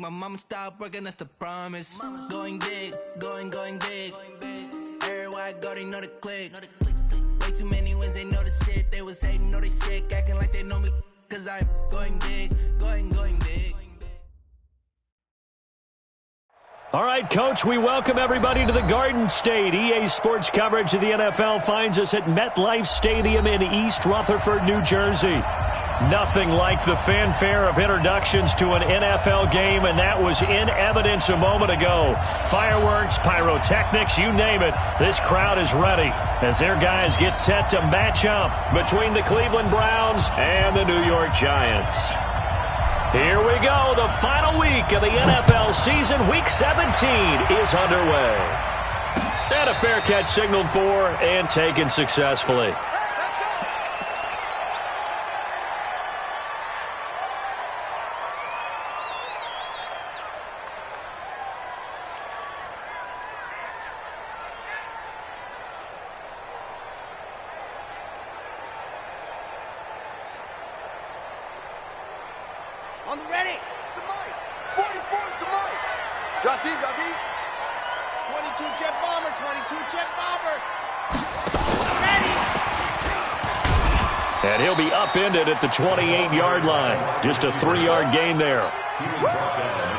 My mama stopped working, that's the promise. Going big, going big. Everywhere I go, they know the click. Way too many wins, they know the shit. They was hating, know they sick, acting like they know me. Cause I'm going big, going big. All right, Coach, we welcome everybody to the Garden State. EA Sports coverage of the NFL finds us at MetLife Stadium in East Rutherford, New Jersey. Nothing like the fanfare of introductions to an NFL game, and that was in evidence a moment ago. Fireworks, pyrotechnics, you name it. This crowd is ready as their guys get set to match up between the Cleveland Browns and the New York Giants. Here we go. The final week of the NFL season, Week 17, is underway. And a fair catch signaled for and taken successfully. On the ready. To Mike. 44 to Mike. Drop deep. 22 jet bomber. Ready. And he'll be upended at the 28-yard line. Just a 3-yard gain there.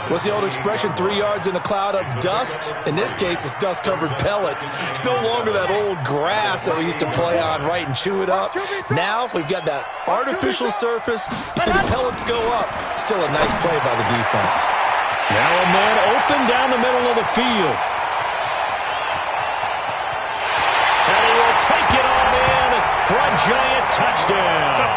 What's the old expression, 3 yards in a cloud of dust? In this case, it's dust-covered pellets. It's no longer that old grass that we used to play on, right, and chew it up. Now we've got that artificial surface. You see the pellets go up. Still a nice play by the defense. Now a man open down the middle of the field. And he will take it on in for a giant touchdown.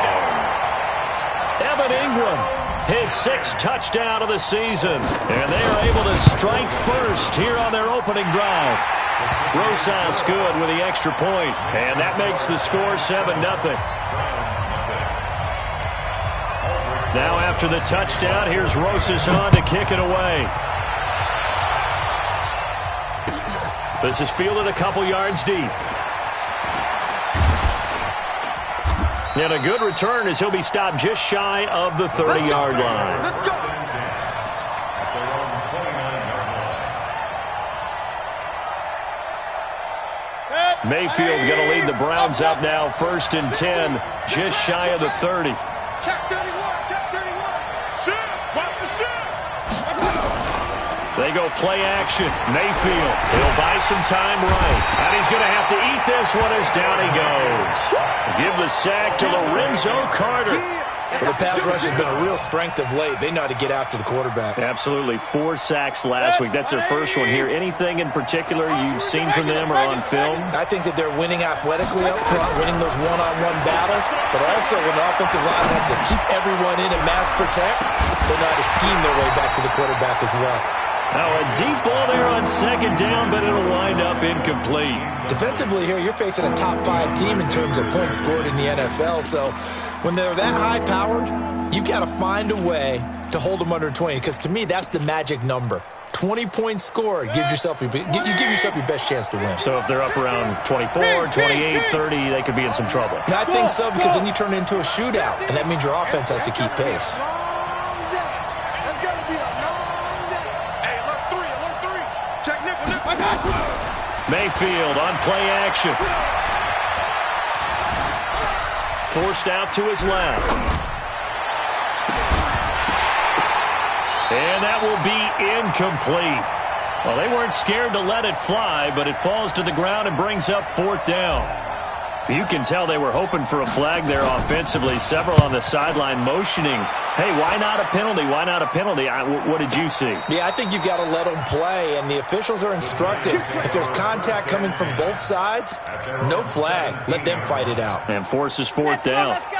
Evan Ingram, his 6th touchdown of the season. And they are able to strike first here on their opening drive. Rosas good with the extra point. And that makes the score 7-0. Now after the touchdown, here's Rosas on to kick it away. This is fielded a couple yards deep. And a good return as he'll be stopped just shy of the 30-yard line. Let's go. Mayfield going to lead the Browns up now, 1st and 10, just shy of the 30. Check 31. Shoot. Watch the shoot. They go play action. Mayfield, he'll buy some time right. And he's going to have to eat this one as down he goes. Give the sack to Lorenzo Carter. Well, the pass rush has been a real strength of late. They know how to get after the quarterback. Absolutely. 4 sacks last week. That's their first one here. Anything in particular you've seen from them or on film? I think that they're winning athletically up front, winning those one-on-one battles, but also when the offensive line has to keep everyone in and mass protect, they know how to scheme their way back to the quarterback as well. Now a deep ball there on 2nd down, but it'll wind up incomplete. Defensively here, you're facing a top 5 team in terms of points scored in the NFL, so when they're that high-powered, you've got to find a way to hold them under 20, because to me, that's the magic number. 20 points scored gives yourself you give yourself your best chance to win. So if they're up around 24, 28, 30, they could be in some trouble. I think so, because then you turn it into a shootout, and that means your offense has to keep pace. Mayfield on play action. Forced out to his left. And that will be incomplete. Well, they weren't scared to let it fly, but it falls to the ground and brings up 4th down. You can tell they were hoping for a flag there offensively. Several on the sideline motioning, hey, why not a penalty? Why not a penalty? What did you see? Yeah, I think you've got to let them play, and the officials are instructed. If there's contact coming from both sides, no flag. Let them fight it out. And forces 4th down. Let's go.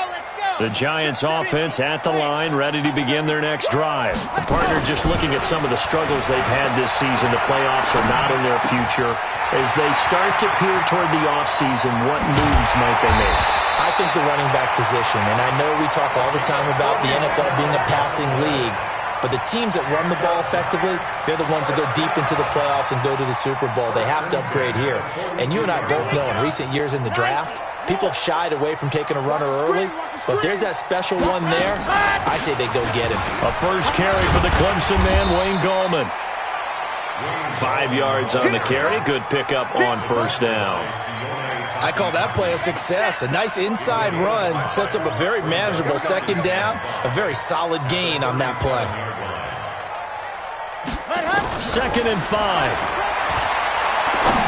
The Giants offense at the line, ready to begin their next drive. The partner just looking at some of the struggles they've had this season. The playoffs are not in their future. As they start to peer toward the offseason, what moves might they make? I think the running back position, and I know we talk all the time about the NFL being a passing league, but the teams that run the ball effectively, they're the ones that go deep into the playoffs and go to the Super Bowl. They have to upgrade here. And you and I both know in recent years in the draft, People have shied away from taking a runner early, but if there's that special one there, I say they go get him. A first carry for the Clemson man, Wayne Gallman. 5 yards on the carry. Good pickup on first down. I call that play a success. A nice inside run sets up a very manageable second down. A very solid gain on that play. 2nd and 5.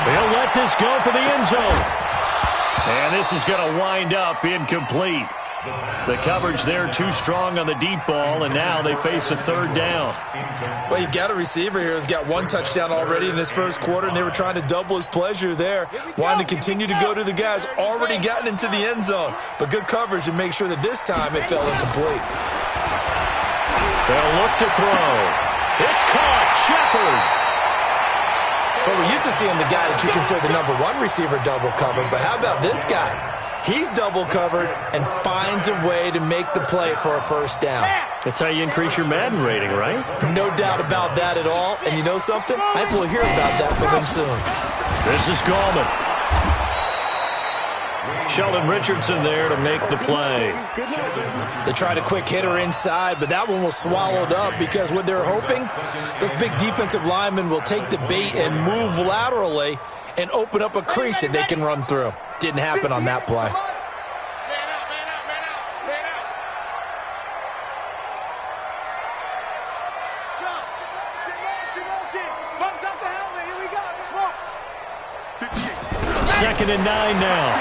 They'll let this go for the end zone. And this is going to wind up incomplete. The coverage there too strong on the deep ball, and now they face a 3rd down. Well, you've got a receiver here who's got 1 touchdown already in this first quarter, and they were trying to double his pleasure there, wanting to continue to go to the guys already gotten into the end zone. But good coverage to make sure that this time it fell incomplete. They'll look to throw. It's caught. Shepard. Well, we're used to seeing the guy that you consider the number 1 receiver double covered, but how about this guy? He's double covered and finds a way to make the play for a first down. That's how you increase your Madden rating, right? No doubt about that at all. And you know something? I think we'll hear about that from him soon. This is Gallman. Sheldon Richardson there to make the play. They tried a quick hitter inside, but that one was swallowed up because what they're hoping, those big defensive linemen will take the bait and move laterally and open up a crease that they can run through. Didn't happen on that play. Second and 9 now.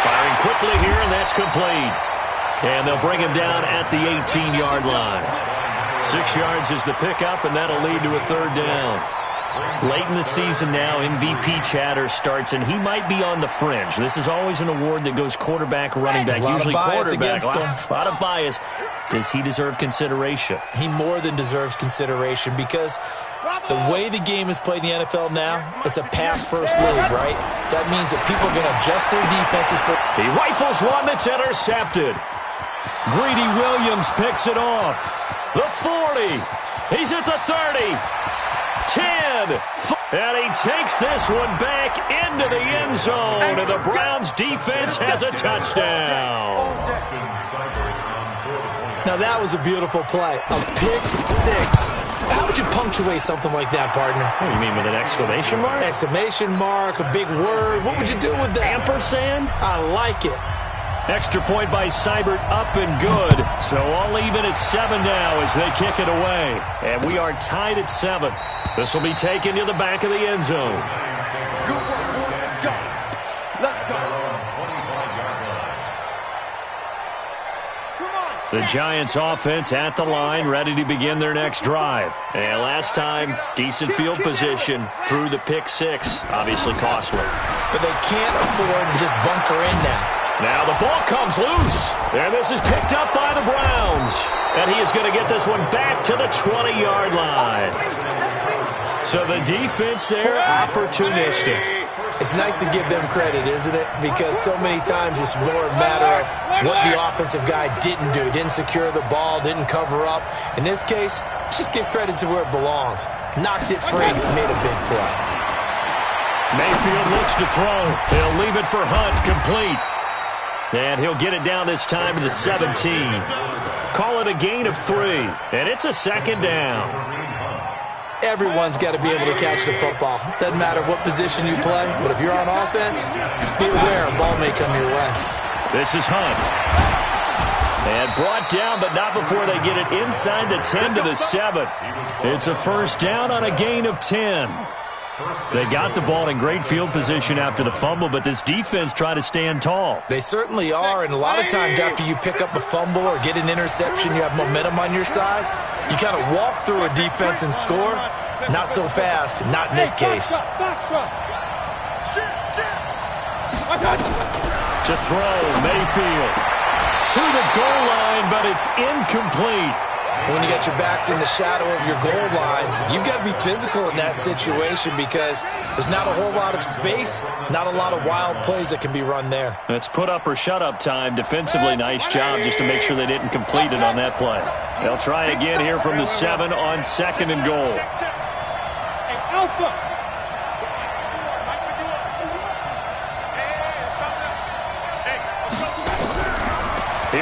Firing quickly here, and that's complete. And they'll bring him down at the 18-yard line. 6 yards is the pickup, and that'll lead to a 3rd down. Late in the season now, MVP chatter starts, and he might be on the fringe. This is always an award that goes quarterback, running back, usually quarterback. A lot of bias. Does he deserve consideration? He more than deserves consideration because the way the game is played in the NFL now, it's a pass-first league, right? So that means that people are going to adjust their defenses. He rifles one that's intercepted. Greedy Williams picks it off. The 40. He's at the 30. 10. And he takes this one back into the end zone. And the Browns defense has a touchdown. Now that was a beautiful play. A pick 6. How would you punctuate something like that, partner? What do you mean, with an exclamation mark? Exclamation mark, a big word. What would you do with that? Ampersand? I like it. Extra point by Seibert, up and good. So all even at 7 now as they kick it away. And we are tied at 7. This will be taken to the back of the end zone. Let's go. The Giants offense at the line, ready to begin their next drive. And last time, decent field position through the pick 6. Obviously costly. But they can't afford to just bunker in now. Now the ball comes loose. And this is picked up by the Browns. And he is going to get this one back to the 20-yard line. So the defense there, opportunistic. It's nice to give them credit, isn't it? Because so many times it's more a matter of what the offensive guy didn't do. Didn't secure the ball, didn't cover up. In this case, let's just give credit to where it belongs. Knocked it free, made a big play. Mayfield looks to throw. He'll leave it for Hunt, complete. And he'll get it down this time to the 17. Call it a gain of 3. And it's a 2nd down. Everyone's got to be able to catch the football. Doesn't matter what position you play, but if you're on offense, be aware a ball may come your way. This is Hunt. And brought down, but not before they get it inside the 10 to the 7. It's a first down on a gain of 10. They got the ball in great field position after the fumble, but this defense tried to stand tall. They certainly are, and a lot of times after you pick up a fumble or get an interception, you have momentum on your side. You kind of walk through a defense and score. Not so fast, not in this case. To throw, Mayfield. To the goal line, but it's incomplete. When you got your backs in the shadow of your goal line, you've got to be physical in that situation because there's not a whole lot of space, not a lot of wild plays that can be run there. It's put up or shut up time. Defensively, nice job just to make sure they didn't complete it on that play. They'll try again here from the 7 on 2nd and goal.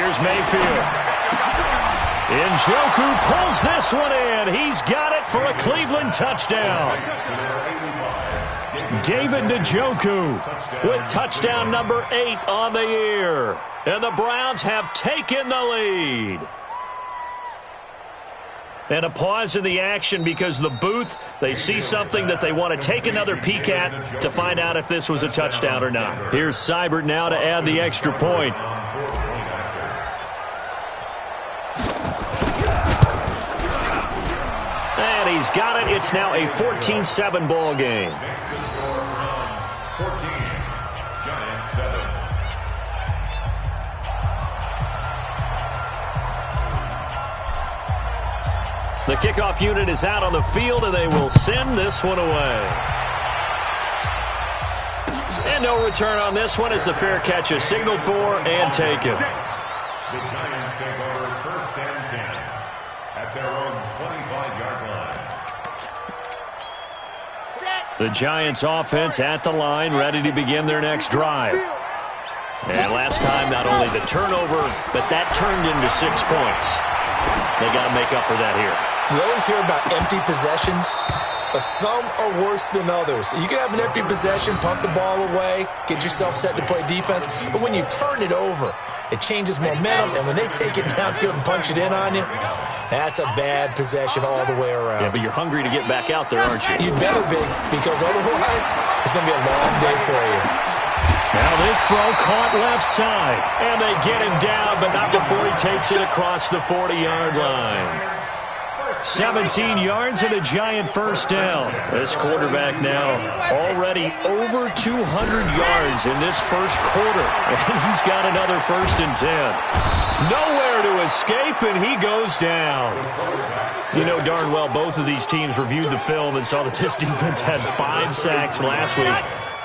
Here's Mayfield. Njoku pulls this one in. He's got it for a Cleveland touchdown. David Njoku with touchdown number 8 on the year. And the Browns have taken the lead. And a pause in the action because the booth, they see something that they want to take another peek at to find out if this was a touchdown or not. Here's Seibert now to add the extra point. And he's got it. It's now a 14-7 ball game. The kickoff unit is out on the field, and they will send this one away. And no return on this one as the fair catch is signaled for and taken. The Giants take over 1st and 10 at their own 25-yard line. The Giants offense at the line, ready to begin their next drive. And last time, not only the turnover, but that turned into 6 points. They got to make up for that here. We always hear about empty possessions, but some are worse than others. You can have an empty possession, punt the ball away, get yourself set to play defense, but when you turn it over, it changes momentum, and when they take it downfield and punch it in on you, that's a bad possession all the way around. Yeah, but you're hungry to get back out there, aren't you? You better be, because otherwise, it's going to be a long day for you. Now this throw caught left side, and they get him down, but not before he takes it across the 40-yard line. 17 yards and a Giant first down. This quarterback now already over 200 yards in this first quarter, and he's got another 1st and 10. Nowhere to escape, and he goes down. You know darn well both of these teams reviewed the film and saw that this defense had 5 sacks last week.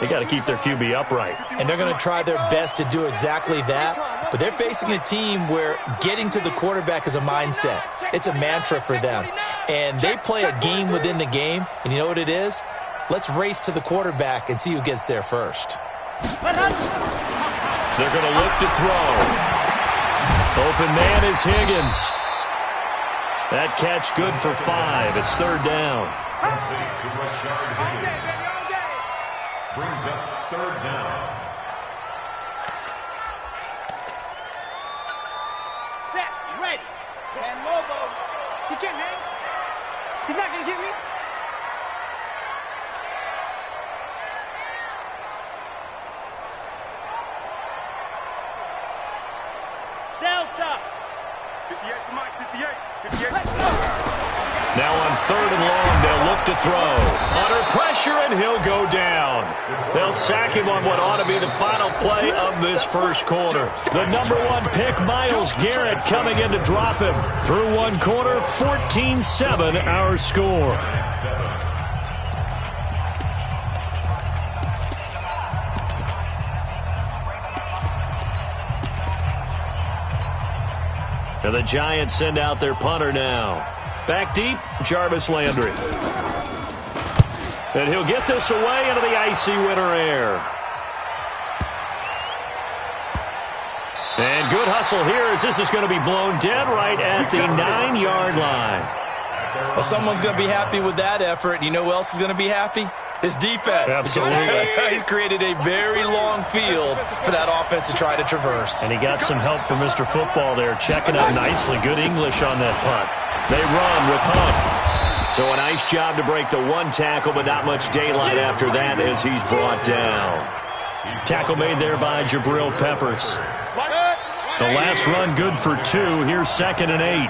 They got to keep their QB upright. And they're going to try their best to do exactly that. But they're facing a team where getting to the quarterback is a mindset. It's a mantra for them. And they play a game within the game. And you know what it is? Let's race to the quarterback and see who gets there first. They're going to look to throw. Open man is Higgins. That catch good for 5. It's 3rd down. Brings up 3rd down. Set, ready. And Lobo. You can't hang. He's not going to get me. Delta. 58 to Mike, 58. 58. Let's go. Now on 3rd and long, they'll look to throw. Under pressure, and he'll go down. They'll sack him on what ought to be the final play of this first quarter. The number 1 pick, Myles Garrett, coming in to drop him. Through 1 quarter, 14-7 our score. And the Giants send out their punter now. Back deep, Jarvis Landry. And he'll get this away into the icy winter air. And good hustle here as this is going to be blown dead right at the 9-yard line. Well, someone's going to be happy with that effort. You know who else is going to be happy? His defense. Absolutely. He's created a very long field for that offense to try to traverse. And he got some help from Mr. Football there, checking up nicely. Good English on that punt. They run with Hunt. So a nice job to break the 1 tackle, but not much daylight after that as he's brought down. Tackle made there by Jabril Peppers. The last run good for 2. Here's 2nd and 8.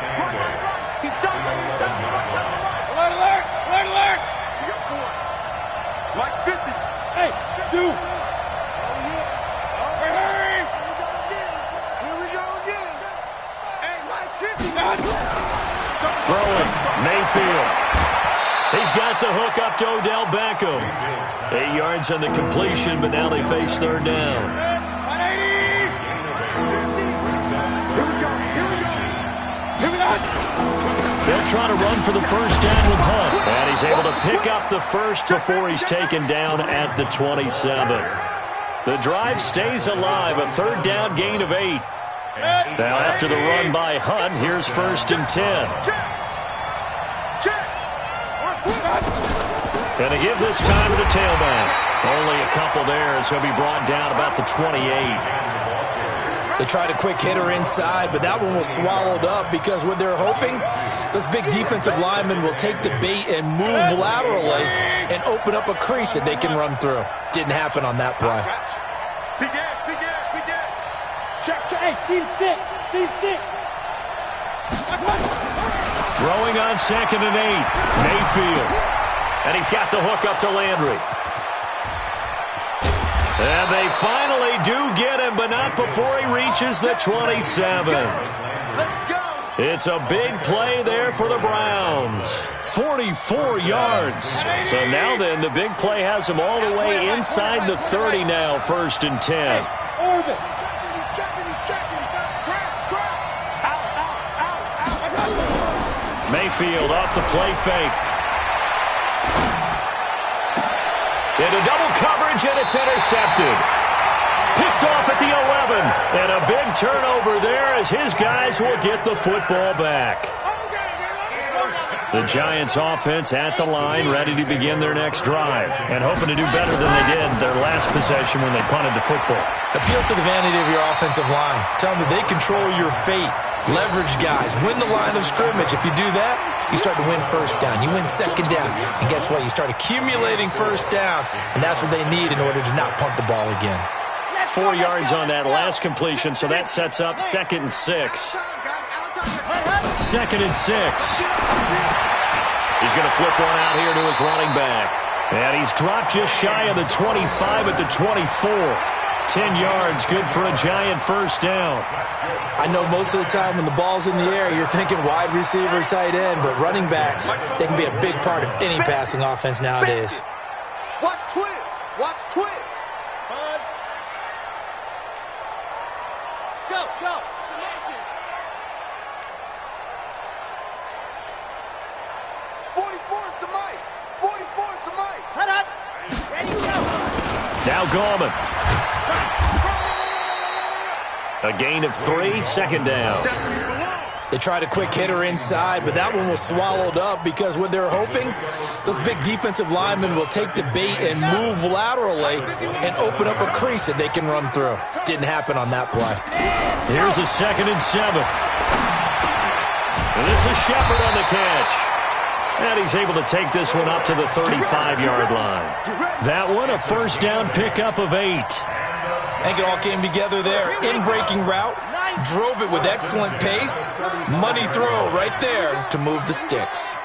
Mike 50. Hey, 2. Oh, yeah. Here we go again. Hey, Mike's 50. Throwing, Mayfield. He's got the hook up to Odell Beckham. 8 yards on the completion, but now they face 3rd down. They'll try to run for the first down with Hunt. And he's able to pick up the first before he's taken down at the 27. The drive stays alive, a 3rd down gain of 8. Now after the run by Hunt, here's 1st and 10. Gonna give this time to the tailback. Only a couple there, so he'll be brought down about the 28. They tried a quick hitter inside, but that one was swallowed up because what they're hoping, those big defensive linemen will take the bait and move laterally and open up a crease that they can run through. Didn't happen on that play. Check. Hey, team 6. Throwing on 2nd and 8. Mayfield. And he's got the hook up to Landry. And they finally do get him, but not before he reaches the 27. Let's go. It's a big play there for the Browns. 44 yards. So now then, the big play has him all the way inside the 30 now, 1st and 10. Orbit. He's checking. Crouch. Out. Mayfield off the play fake. Into double coverage, and it's intercepted. Picked off at the 11. And a big turnover there as his guys will get the football back. The Giants offense at the line, ready to begin their next drive, and hoping to do better than they did their last possession when they punted the football. Appeal to the vanity of your offensive line. Tell them that they control your fate. Leverage guys. Win the line of scrimmage. If you do that, you start to win 1st down. You win 2nd down. And guess what? You start accumulating 1st downs, and that's what they need in order to not punt the ball again. 4 yards on that last completion, so that sets up 2nd and 6. 2nd and 6. He's going to flip one out here to his running back. And he's dropped just shy of the 25 at the 24. 10 yards, good for a Giant 1st down. I know most of the time when the ball's in the air, you're thinking wide receiver, tight end, but running backs, they can be a big part of any passing offense nowadays. Watch twist. Buzz. Go. 44's the mic. Hut. Ready, go. Now Gorman. A gain of 3, 2nd down. They tried a quick hitter inside, but that one was swallowed up because what they're hoping, those big defensive linemen will take the bait and move laterally and open up a crease that they can run through. Didn't happen on that play. Here's a 2nd and 7. And this is Shepard on the catch. And he's able to take this one up to the 35-yard line. That one, a 1st down pickup of 8. I think it all came together there. In-breaking route, drove it with excellent pace. Money throw right there to move the sticks.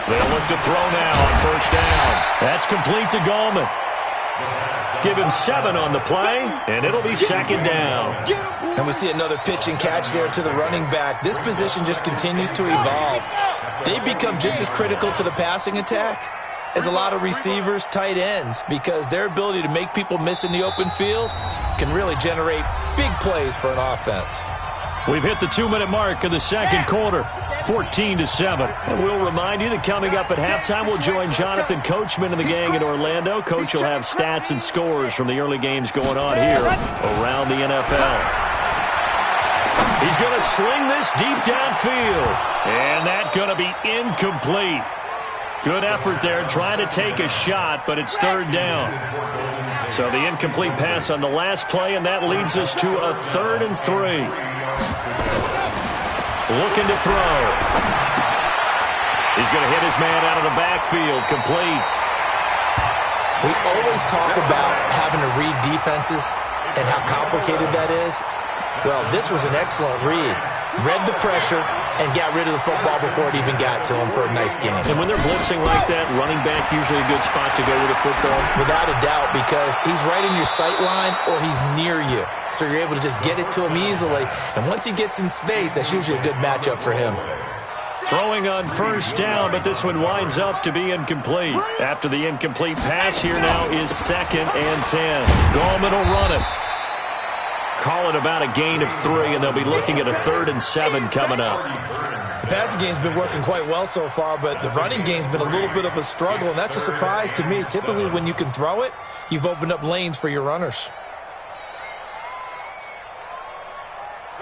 They'll look to throw now on 1st down. That's complete to Gallman. Give him 7 on the play, and it'll be 2nd down. And we see another pitch and catch there to the running back. This position just continues to evolve. They become just as critical to the passing attack as a lot of receivers, tight ends, because their ability to make people miss in the open field can really generate big plays for an offense. We've hit the 2-minute mark of the 2nd quarter, 14-7. And we'll remind you that coming up at halftime, we'll join Jonathan Coachman and the gang in Orlando. Coach will have stats and scores from the early games going on here around the NFL. He's going to sling this deep downfield. And that's going to be incomplete. Good effort there trying to take a shot, but it's 3rd down. So the incomplete pass on the last play, and that leads us to a 3rd and 3. Looking to throw. He's going to hit his man out of the backfield. Complete. We always talk about having to read defenses and how complicated that is. Well, this was an excellent read. Read the pressure and got rid of the football before it even got to him for a nice game. And when they're blitzing like that, running back usually a good spot to go with the football? Without a doubt, because he's right in your sight line or he's near you. So you're able to just get it to him easily. And once he gets in space, that's usually a good matchup for him. Throwing on 1st down, but this one winds up to be incomplete. After the incomplete pass, here now is 2nd and 10. Gallman will run it. Call it about a gain of 3, and they'll be looking at a 3rd and 7 coming up. The passing game's been working quite well so far, but the running game's been a little bit of a struggle, and that's a surprise to me. Typically, when you can throw it, you've opened up lanes for your runners.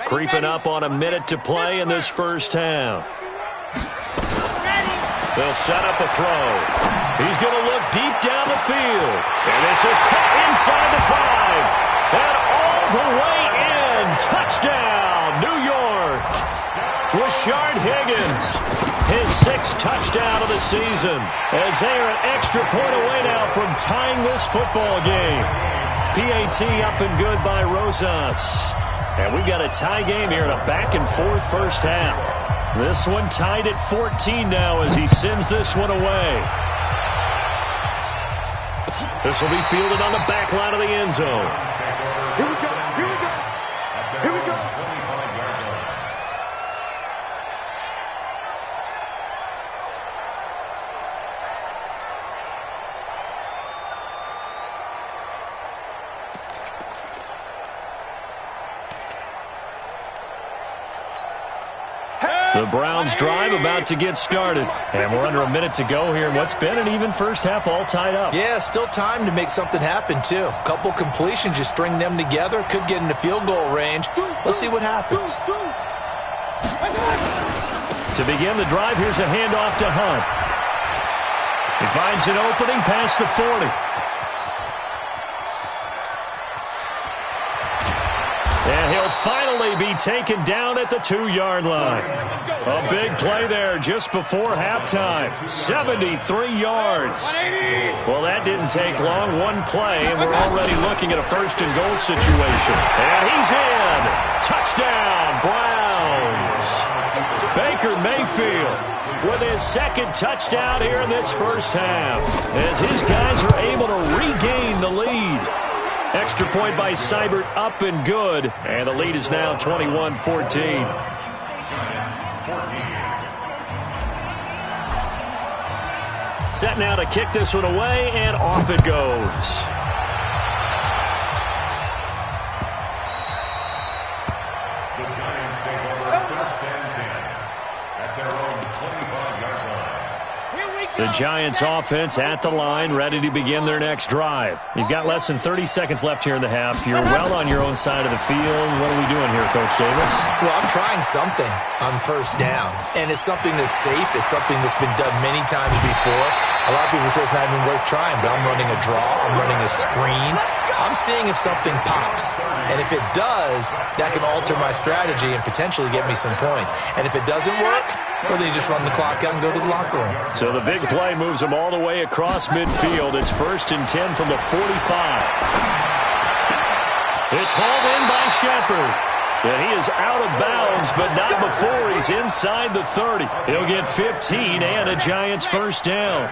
Creeping up on a minute to play in this first half. They'll set up a throw. He's going to look deep down the field. And this is caught inside the 5. And all the way in. Touchdown, New York. Rashard Higgins, his 6th touchdown of the season. As they are an extra point away now from tying this football game. PAT up and good by Rosas. And we've got a tie game here in a back-and-forth first half. This one tied at 14 now as he sends this one away. This will be fielded on the back line of the end zone. Here we go. Here we go. Here we go. The Browns drive about to get started. And we're under a minute to go here in what's been an even first half, all tied up. Yeah, still time to make something happen, too. A couple completions, you string them together, could get into field goal range. Let's see what happens. To begin the drive, here's a handoff to Hunt. He finds an opening past the 40. And he'll finally be taken down at the 2-yard line. A big play there just before halftime. 73 yards. Well, that didn't take long. One play, and we're already looking at a 1st and goal situation. And he's in. Touchdown, Browns. Baker Mayfield with his 2nd touchdown here in this first half, as his guys are able to regain the lead. Extra point by Seibert, up and good. And the lead is now 21-14. Set now to kick this one away, and off it goes. The Giants take over 1st and 10 at their own 25-yard line. The Giants offense at the line, ready to begin their next drive. You've got less than 30 seconds left here in the half. You're well on your own side of the field. What are we doing here, Coach Davis? Well, I'm trying something on 1st down, and it's something that's safe. It's something that's been done many times before. A lot of people say it's not even worth trying, but I'm running a draw. I'm running a screen. I'm seeing if something pops, and if it does, that can alter my strategy and potentially get me some points. And if it doesn't work, well, then you just run the clock out and go to the locker room. So the big play moves them all the way across midfield. It's 1st and 10 from the 45. It's hauled in by Shepard. And he is out of bounds, but not before he's inside the 30. He'll get 15 and a Giants 1st down.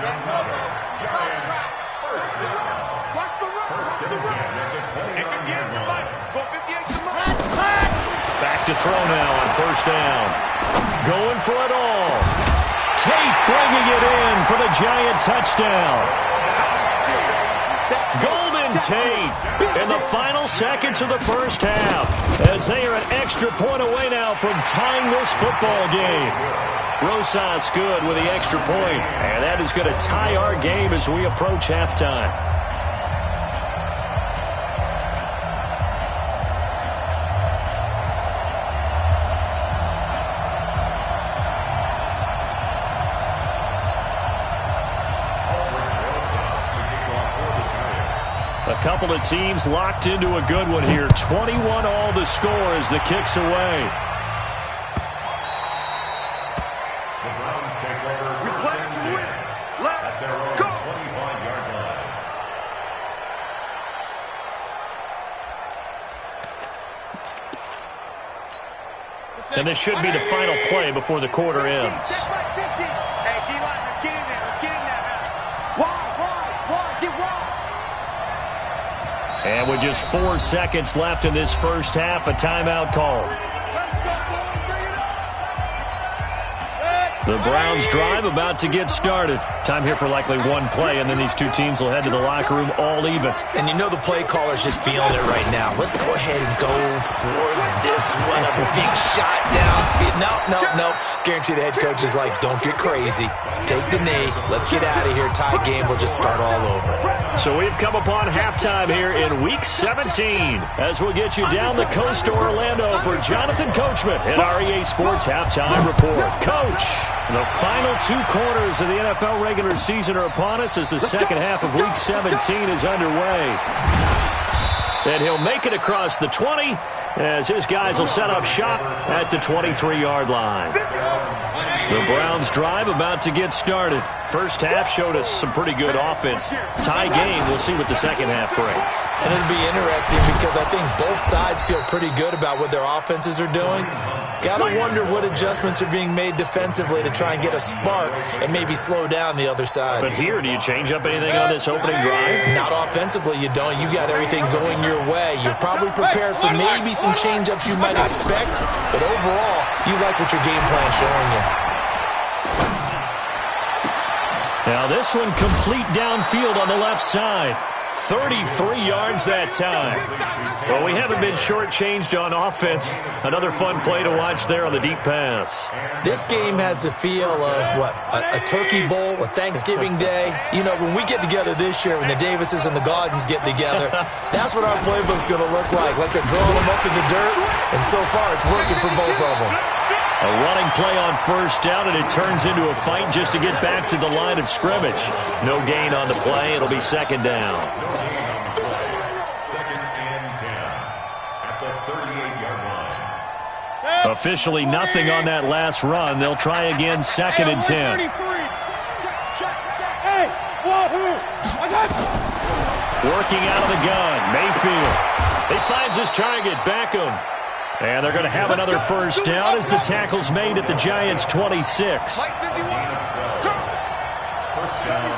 Back to throw now on 1st down. Going for it all. Tate bringing it in for the Giant touchdown. Golden Tate in the final seconds of the first half, as they are an extra point away now from tying this football game. Rosas good with the extra point, and that is going to tie our game as we approach halftime. A couple of teams locked into a good one here. 21 all the score as the kick's away. The Browns take over 1st and 10 at their own 25-yard line. And this should be the final play before the quarter ends. Hey, D-line, let's get in there. Let's get in there now. Wide, get wide. And with just 4 seconds left in this first half, a timeout call. The Browns drive about to get started. Time here for likely one play, and then these two teams will head to the locker room all even. And you know the play caller's just feeling it right now. Let's go ahead and go for this one. A big shot down. No. Guarantee the head coach is like, don't get crazy. Take the knee. Let's get out of here. Tie game. We'll just start all over. So we've come upon halftime here in Week 17 as we'll get you down the coast to Orlando for Jonathan Coachman at our EA Sports Halftime Report. Coach, the final two quarters of the NFL regular season are upon us as the second half of Week 17 is underway. And he'll make it across the 20 as his guys will set up shop at the 23-yard line. The Browns drive about to get started. First half showed us some pretty good offense. Tie game, we'll see what the second half brings. And it'll be interesting because I think both sides feel pretty good about what their offenses are doing. Gotta wonder what adjustments are being made defensively to try and get a spark and maybe slow down the other side. But here, do you change up anything on this opening drive? Not offensively, you don't. You got everything going your way. You're probably prepared for maybe some change-ups you might expect, but overall, you like what your game plan's showing you. Now this one complete downfield on the left side. 33 yards that time. Well, we haven't been shortchanged on offense. Another fun play to watch there on the deep pass. This game has the feel of, a turkey bowl, a Thanksgiving day. You know, when we get together this year, when the Davises and the Gaudens get together, that's what our playbook's going to look like they're drawing them up in the dirt, and so far it's working for both of them. A running play on first down, and it turns into a fight just to get back to the line of scrimmage. No gain on the play. It'll be second down. Second and 10 at the 38-yard line. Officially nothing on that last run. They'll try again second and 10. Working out of the gun, Mayfield. He finds his target, Beckham. And they're going to have another first down as the tackle's made at the Giants' 26. First down.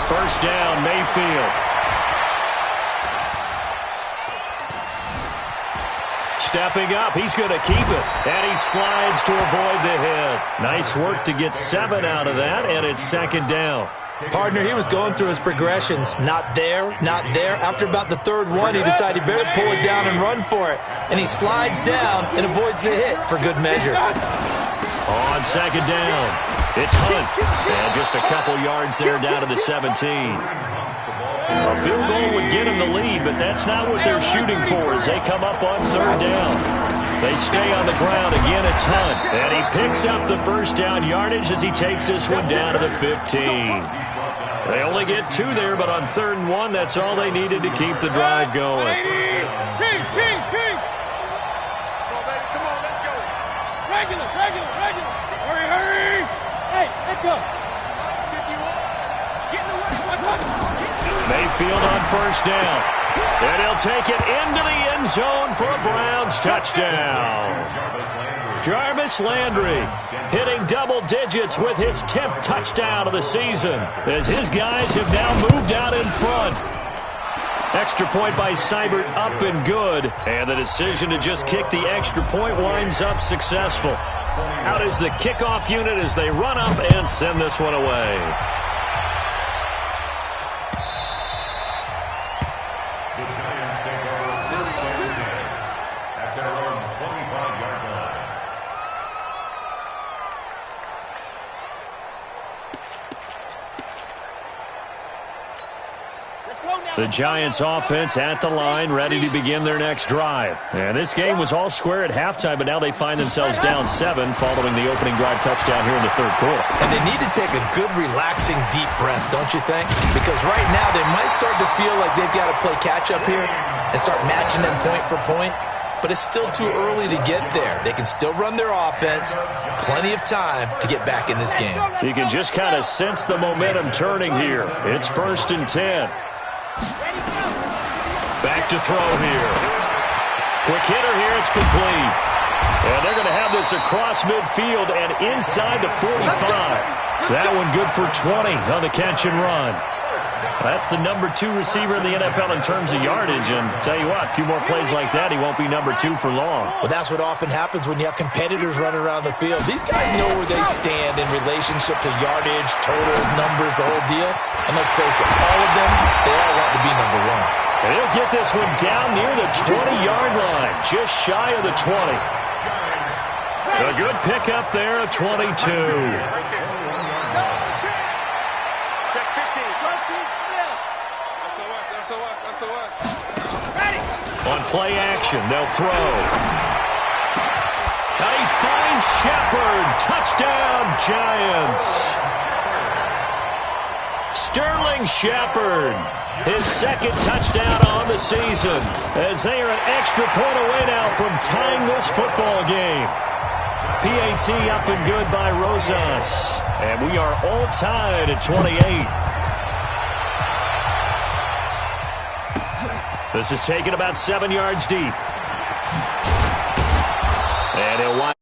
First down, Mayfield. Stepping up, he's going to keep it. And he slides to avoid the hit. Nice work to get 7 out of that, and it's second down. Partner, he was going through his progressions. Not there, not there. After about the third one, he decided he better pull it down and run for it. And he slides down and avoids the hit for good measure. On second down, it's Hunt. And just a couple yards there down to the 17. A field goal would get him the lead, but that's not what they're shooting for as they come up on third down. They stay on the ground. Again, it's Hunt. And he picks up the first down yardage as he takes this one down to the 15. They only get 2 there, but on third and 1, that's all they needed to keep the drive going. Come on, baby. Come on, let's go. Regular. Hurry. Hey, let's go. Get in the way. Mayfield on first down. And he'll take it into the end zone for a Browns touchdown. Jarvis Landry hitting double digits with his 10th touchdown of the season as his guys have now moved out in front. Extra point by Seibert up and good. And the decision to just kick the extra point winds up successful. Out is the kickoff unit as they run up and send this one away. The Giants offense at the line, ready to begin their next drive. And this game was all square at halftime, but now they find themselves down 7 following the opening drive touchdown here in the third quarter. And they need to take a good, relaxing, deep breath, don't you think? Because right now they might start to feel like they've got to play catch-up here and start matching them point for point. But it's still too early to get there. They can still run their offense. Plenty of time to get back in this game. You can just kind of sense the momentum turning here. It's first and 10. Back to throw here. Quick hitter here, it's complete. And they're going to have this across midfield and inside the 45. That one good for 20 on the catch and run. That's the number 2 receiver in the NFL in terms of yardage. And tell you what, a few more plays like that, he won't be number 2 for long. Well, that's what often happens when you have competitors running around the field. These guys know where they stand in relationship to yardage, totals, numbers, the whole deal. And let's face it, all of them, they all want to be number 1. And he'll get this one down near the 20-yard line, just shy of the 20. A good pickup there, a 22. On play action, they'll throw. Now he finds Shepard. Touchdown, Giants. Sterling Shepard, his second touchdown on the season, as they are an extra point away now from tying this football game. PAT up and good by Rosas. And we are all tied at 28. This is taken about 7 yards deep. And he'll wind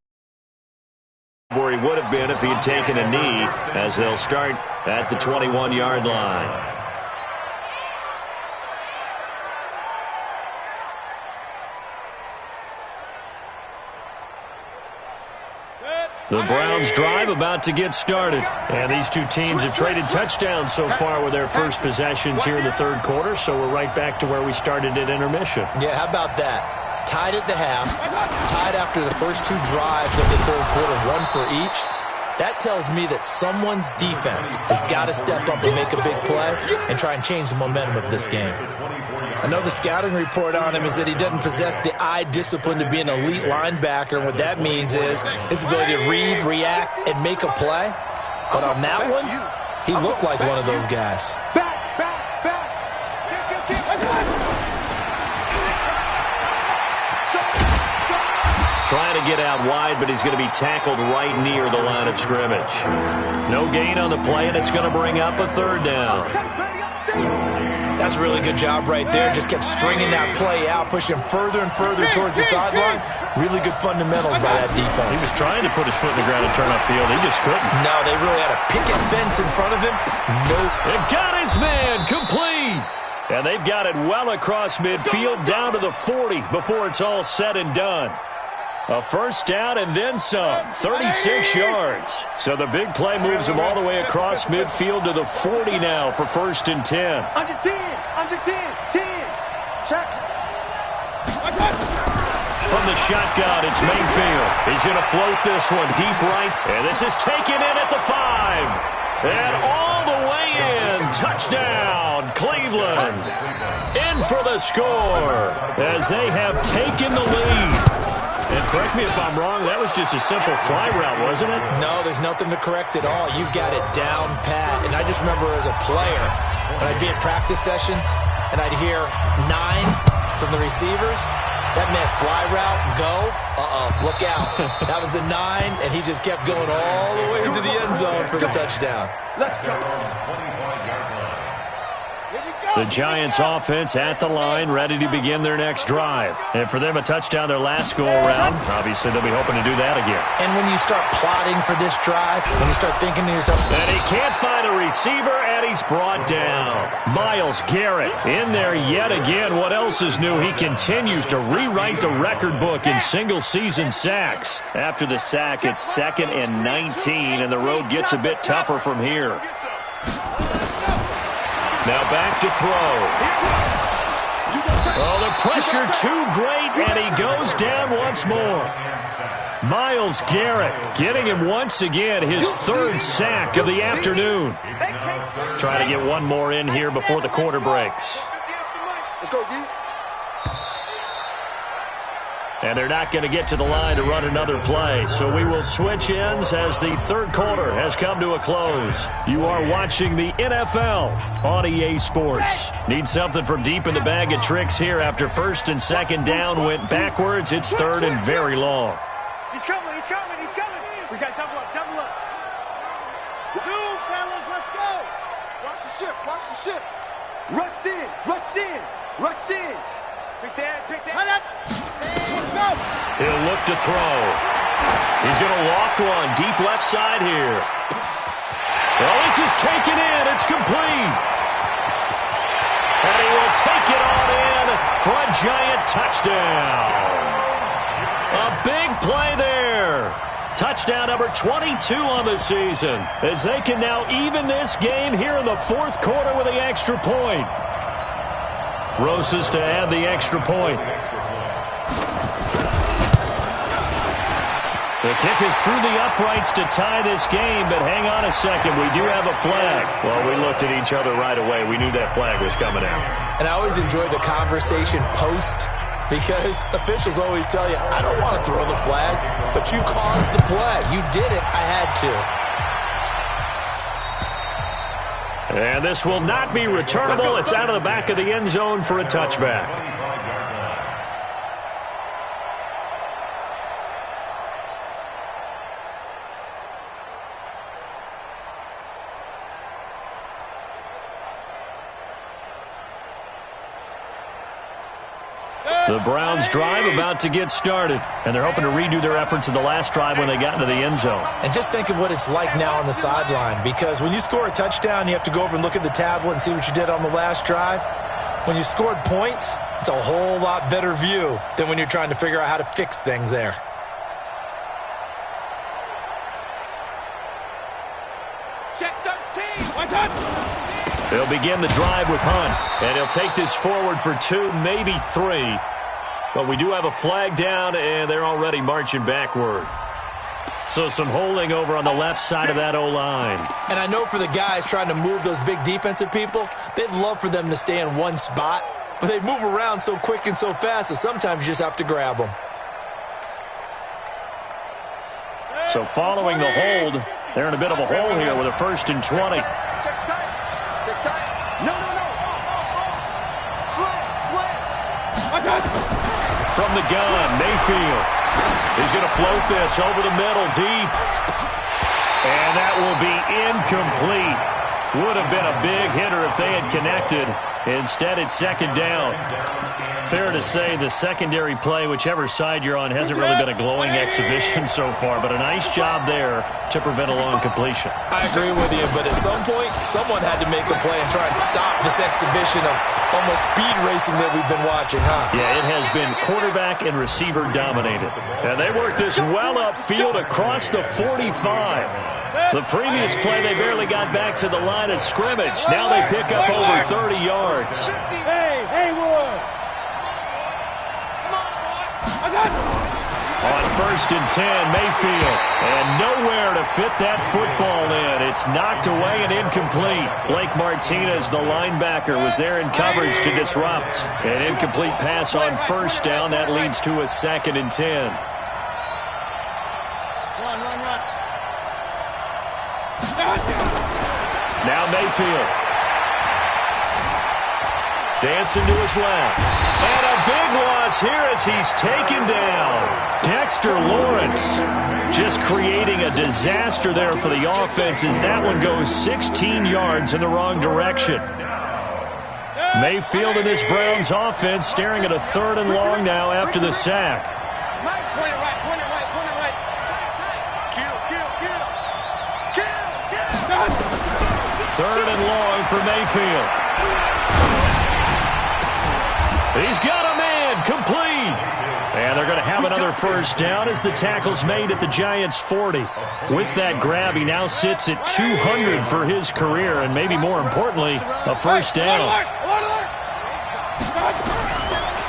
where he would have been if he had taken a knee, as they'll start at the 21-yard line. The Browns drive about to get started. And these two teams have traded touchdowns so far with their first possessions here in the third quarter, so we're right back to where we started at intermission. Yeah, how about that? Tied at the half, tied after the first 2 drives of the third quarter, 1 for each. That tells me that someone's defense has got to step up and make a big play and try and change the momentum of this game. I know the scouting report on him is that he doesn't possess the eye discipline to be an elite linebacker, and what that means is his ability to read, react, and make a play. But on that one, he looked like one of those guys. Trying to get out wide, but he's going to be tackled right near the line of scrimmage. No gain on the play, and it's going to bring up a third down. That's a really good job right there. Just kept stringing that play out, pushing him further and further towards the sideline. Really good fundamentals by that defense. He was trying to put his foot in the ground and turn upfield. He just couldn't. No, they really had a picket fence in front of him. Nope. It got his man complete. And they've got it well across midfield down to the 40 before it's all said and done. A first down and then some, 36 yards. So the big play moves them all the way across midfield to the 40 now for 1st and 10. Under 10, 10. Check. From the shotgun, it's Mayfield. He's going to float this one deep right. And this is taken in at the 5. And all the way in. Touchdown, Cleveland. In for the score as they have taken the lead. And correct me if I'm wrong, that was just a simple fly route, wasn't it? No, there's nothing to correct at all. You've got it down pat. And I just remember as a player, when I'd be at practice sessions, and I'd hear 9 from the receivers, that meant fly route, go, look out. That was the 9, and he just kept going all the way into the end zone for the touchdown. Let's go. The Giants offense at the line, ready to begin their next drive. And for them, a touchdown their last go-around. Obviously, they'll be hoping to do that again. And when you start plotting for this drive, when you start thinking to yourself, and he can't find a receiver, and he's brought down. Myles Garrett in there yet again. What else is new? He continues to rewrite the record book in single-season sacks. After the sack, it's 2nd and 19, and the road gets a bit tougher from here. Now back to throw. Oh, the pressure too great, and he goes down once more. Myles Garrett getting him once again, his 3rd sack of the afternoon. Trying to get one more in here before the quarter breaks. Let's go, D. And they're not going to get to the line to run another play. So we will switch ends as the third quarter has come to a close. You are watching the NFL on EA Sports. Need something from deep in the bag of tricks here after 1st and 2nd down went backwards. It's 3rd and very long. He's coming. We got double up. Zoom, fellas, let's go. Watch the ship. Rush in. Pick that. He'll look to throw. He's going to loft one deep left side here. Well, this is taken in. It's complete. he will take it on in for a giant touchdown. A big play there. Touchdown number 22 on the season, as they can now even this game here in the fourth quarter with the extra point. Rosas to add the extra point. The kick is through the uprights to tie this game, but hang on a second. We do have a flag. Well, we looked at each other right away. We knew that flag was coming out. And I always enjoy the conversation post, because officials always tell you, I don't want to throw the flag, but you caused the play. You did it. I had to. And this will not be returnable. It's out of the back of the end zone for a touchback. The Browns drive about to get started, and they're hoping to redo their efforts in the last drive when they got into the end zone. And just think of what it's like now on the sideline, because when you score a touchdown, you have to go over and look at the tablet and see what you did on the last drive. When you scored points, it's a whole lot better view than when you're trying to figure out how to fix things there. Check 13. One touch. They'll begin the drive with Hunt, and he'll take this forward for 2, maybe 3. But we do have a flag down, and they're already marching backward. So some holding over on the left side of that O-line. And I know for the guys trying to move those big defensive people, they'd love for them to stay in one spot, but they move around so quick and so fast that sometimes you just have to grab them. So following the hold, they're in a bit of a hole here with a 1st and 20. From the gun, Mayfield. He's going to float this over the middle, deep. And that will be incomplete. Would have been a big hitter if they had connected. Instead, it's 2nd down. Fair to say the secondary play, whichever side you're on, hasn't really been a glowing exhibition so far, but a nice job there to prevent a long completion. I agree with you, but at some point, someone had to make a play and try and stop this exhibition of almost speed racing that we've been watching, huh? Yeah, it has been quarterback and receiver dominated. And they worked this well upfield across the 45. The previous play, they barely got back to the line of scrimmage. Now they pick up over 30 yards. Hey, Wood. On 1st and 10, Mayfield. And nowhere to fit that football in. It's knocked away and incomplete. Blake Martinez, the linebacker, was there in coverage to disrupt. An incomplete pass on 1st down. That leads to a 2nd and 10. Now Mayfield. Dancing to his left. And a big loss here as he's taken down. Dexter Lawrence just creating a disaster there for the offense as that one goes 16 yards in the wrong direction. Mayfield and this Browns offense staring at a 3rd and long now after the sack. Point it right. 3rd and long for Mayfield. He's got a man, complete. And they're going to have another 1st down as the tackle's made at the Giants' 40. With that grab, he now sits at 200 for his career, and maybe more importantly, a 1st down.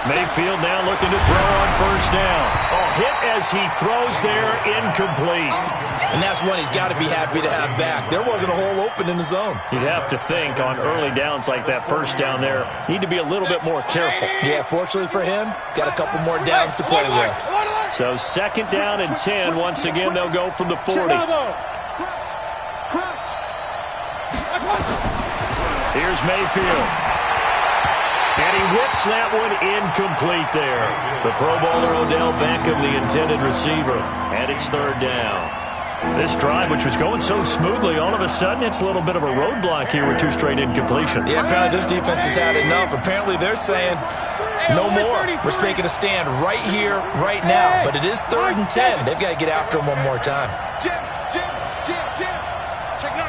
Mayfield now looking to throw on 1st down. A hit as he throws there, incomplete. And that's one he's got to be happy to have back. There wasn't a hole open in the zone. You'd have to think on early downs like that 1st down there, need to be a little bit more careful. Yeah, fortunately for him, got a couple more downs to play with. So 2nd down and 10. Once again, they'll go from the 40. Here's Mayfield. And he whips that one incomplete there. The Pro Bowler Odell Beckham, the intended receiver. And it's 3rd down. This drive, which was going so smoothly, all of a sudden it's a little bit of a roadblock here with 2 straight incompletions. Yeah, apparently this defense has had enough. Apparently they're saying no more. We're making a stand right here, right now. But it is 3rd and 10. They've got to get after him one more time. Jim. Check 9.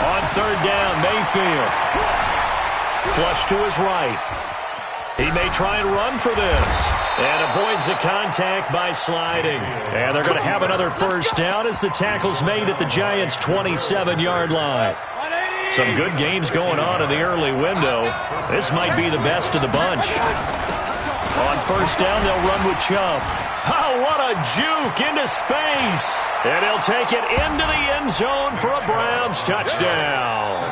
On 3rd down, Mayfield. Flush to his right. He may try and run for this. And avoids the contact by sliding. And they're going to have another first down as the tackle's made at the Giants' 27-yard line. Some good games going on in the early window. This might be the best of the bunch. On first down, they'll run with Chubb. Oh, what a juke into space. And he'll take it into the end zone for a Browns touchdown.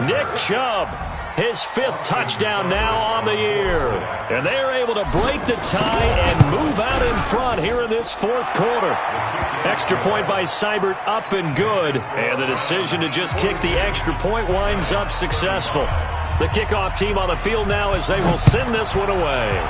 Nick Chubb, his 5th touchdown now on the year. And they are able to break the tie and move out in front here in this 4th quarter. Extra point by Seibert up and good. And the decision to just kick the extra point winds up successful. The kickoff team on the field now as they will send this one away.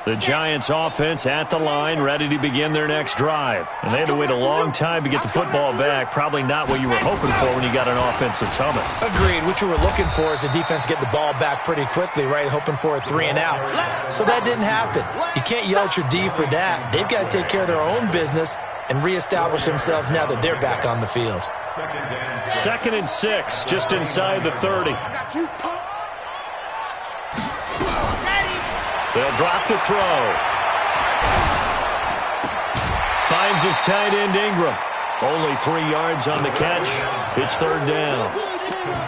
The Giants offense at the line, ready to begin their next drive. And they had to wait a long time to get the football back. Probably not what you were hoping for when you got an offense that's humming. Agreed. What you were looking for is the defense get the ball back pretty quickly, right? Hoping for a 3 and out. So that didn't happen. You can't yell at your D for that. They've got to take care of their own business and reestablish themselves now that they're back on the field. 2nd and 6, just inside the 30. They'll drop the throw. Finds his tight end Ingram. Only 3 yards on the catch. It's 3rd down.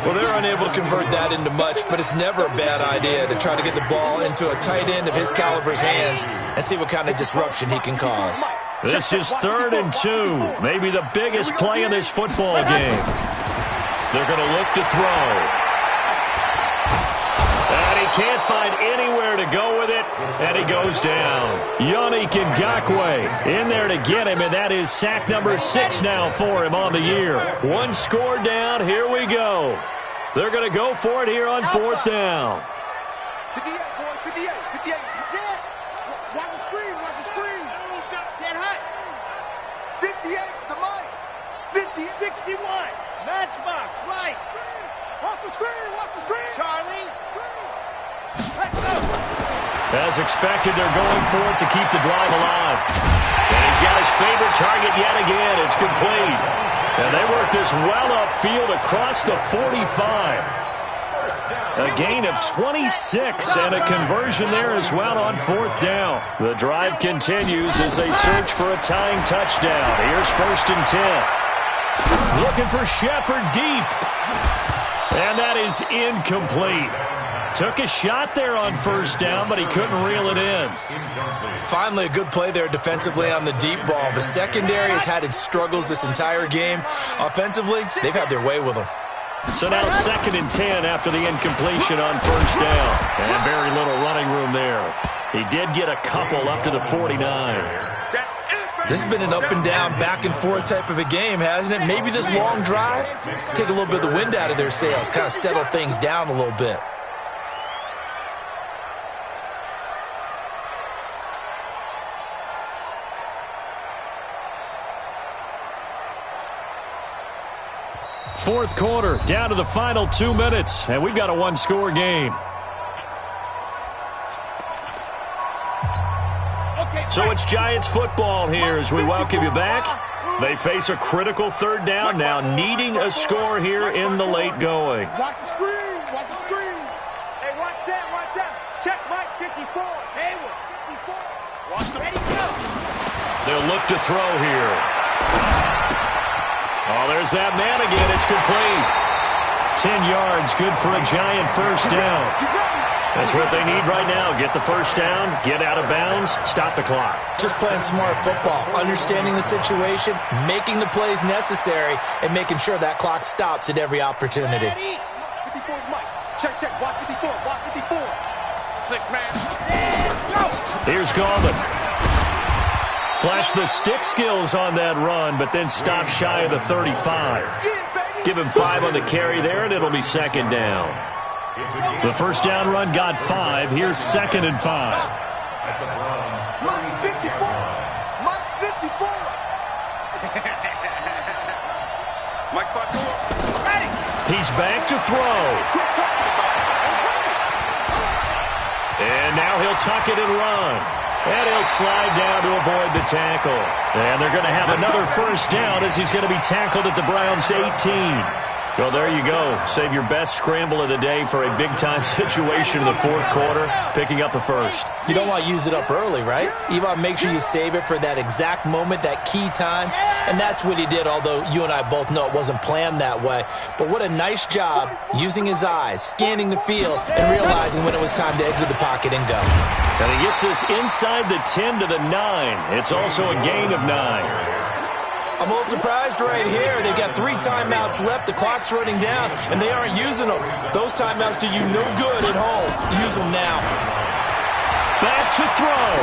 Well, they're unable to convert that into much, but it's never a bad idea to try to get the ball into a tight end of his caliber's hands and see what kind of disruption he can cause. This is 3rd and 2. Maybe the biggest play in this football game. They're going to look to throw. And he can't find anywhere to go with it, and he goes down. Yannick Ngakoue in there to get him, and that is sack number 6 now for him on the year. 1 score down, here we go. They're going to go for it here on 4th down. 58, boy, 58, 58. Set. Watch the screen, watch the screen. Set high. 58's the mic. 50, 61. Matchbox, light. Watch the screen, Charlie. Let's go. As expected, they're going for it to keep the drive alive. And he's got his favorite target yet again. It's complete. And they work this well upfield across the 45. A gain of 26 and a conversion there as well on 4th down. The drive continues as they search for a tying touchdown. Here's 1st and 10. Looking for Shepard deep. And that is incomplete. Took a shot there on 1st down, but he couldn't reel it in. Finally, a good play there defensively on the deep ball. The secondary has had its struggles this entire game. Offensively, they've had their way with them. So now 2nd and 10 after the incompletion on 1st down. And very little running room there. He did get a couple up to the 49. This has been an up and down, back and forth type of a game, hasn't it? Maybe this long drive, take a little bit of the wind out of their sails, kind of settle things down a little bit. Fourth quarter, down to the final 2 minutes, and we've got a 1-score game. So it's Giants football here as we welcome you back. They face a critical 3rd down now, needing a score here in the late going. Watch the screen, watch the screen. Hey, watch that. Check Mike 54. Hayward, 54. Watch the ready, go. They'll look to throw here. Oh, there's that man again. It's complete. 10 yards, good for a Giant 1st down. That's what they need right now. Get the 1st down, get out of bounds, stop the clock. Just playing smart football, understanding the situation, making the plays necessary, and making sure that clock stops at every opportunity. 54's Mike. Check, watch 54, watch 54. 6 man. Go. Here's Gallman. Flash the stick skills on that run, but then stop shy of the 35. Give him 5 on the carry there, and it'll be 2nd down. The 1st down run got 5. Here's 2nd and 5. Mike 54. Mike He's back to throw. And now he'll tuck it and run. And he'll slide down to avoid the tackle. And they're going to have another first down as he's going to be tackled at the Browns' 18. Well, there you go. Save your best scramble of the day for a big-time situation in the fourth quarter, picking up the first. You don't want to use it up early, right? You want to make sure you save it for that exact moment, that key time. And that's what he did, although you and I both know it wasn't planned that way. But what a nice job using his eyes, scanning the field, and realizing when it was time to exit the pocket and go. And he gets this inside the 10 to the 9. It's also a gain of 9. I'm a little surprised right here. They've got 3 timeouts left. The clock's running down, and they aren't using them. Those timeouts do you no good at home. Use them now. Back to throw.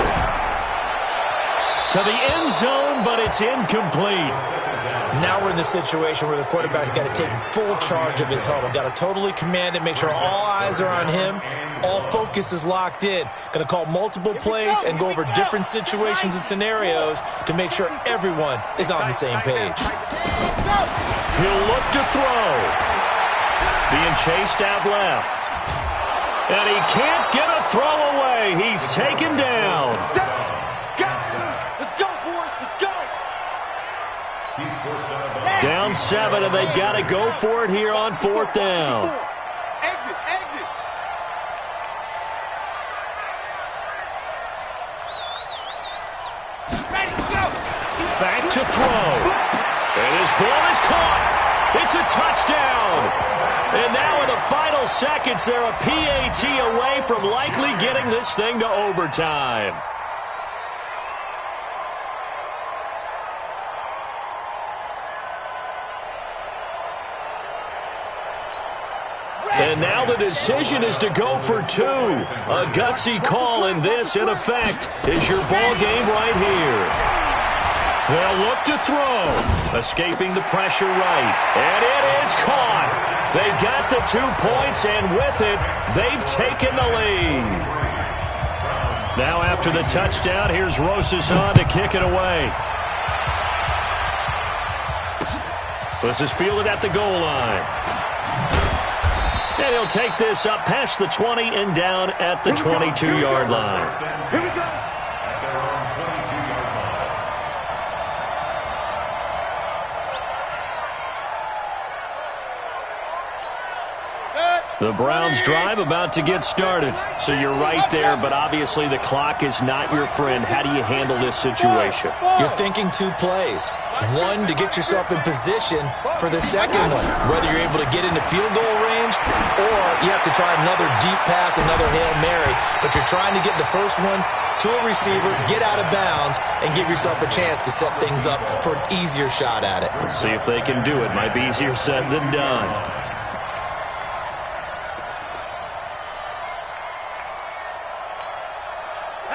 To the end zone, but it's incomplete. Now we're in the situation where the quarterback's got to take full charge of his huddle. Got to totally command it, make sure all eyes are on him. All focus is locked in. Going to call multiple plays and go over different situations and scenarios to make sure everyone is on the same page. He'll look to throw. Being chased out left. And he can't get a throw away. He's taken down. Let's go, boys. Let's go. Down 7, and they've got to go for it here on 4th down. Exit. Ready, go. Back to throw. And his ball is caught. It's a touchdown. And now in the final seconds, they're a PAT away from likely getting this thing to overtime. And now the decision is to go for 2. A gutsy call, and this, in effect, is your ball game right here. They'll look to throw. Escaping the pressure right. And it is caught. They got the 2 points, and with it, they've taken the lead. Now after the touchdown, here's Rosas on to kick it away. This is fielded at the goal line. And he'll take this up past the 20 and down at the 22-yard line. Here we go. At their own 22-yard line. The Browns drive about to get started. So you're right there, but obviously the clock is not your friend. How do you handle this situation? You're thinking 2 plays. 1 to get yourself in position for the second one, whether you're able to get into field goal range or you have to try another deep pass, another Hail Mary, but you're trying to get the first one to a receiver, get out of bounds, and give yourself a chance to set things up for an easier shot at it. Let's see if they can do it. Might be easier said than done.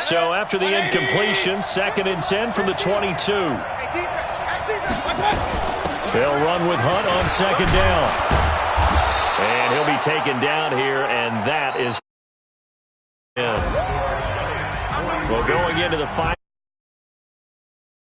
So after the incompletion, 2nd and 10 from the 22. They'll run with Hunt on 2nd down. And he'll be taken down here, and that is him. Well, going into the final.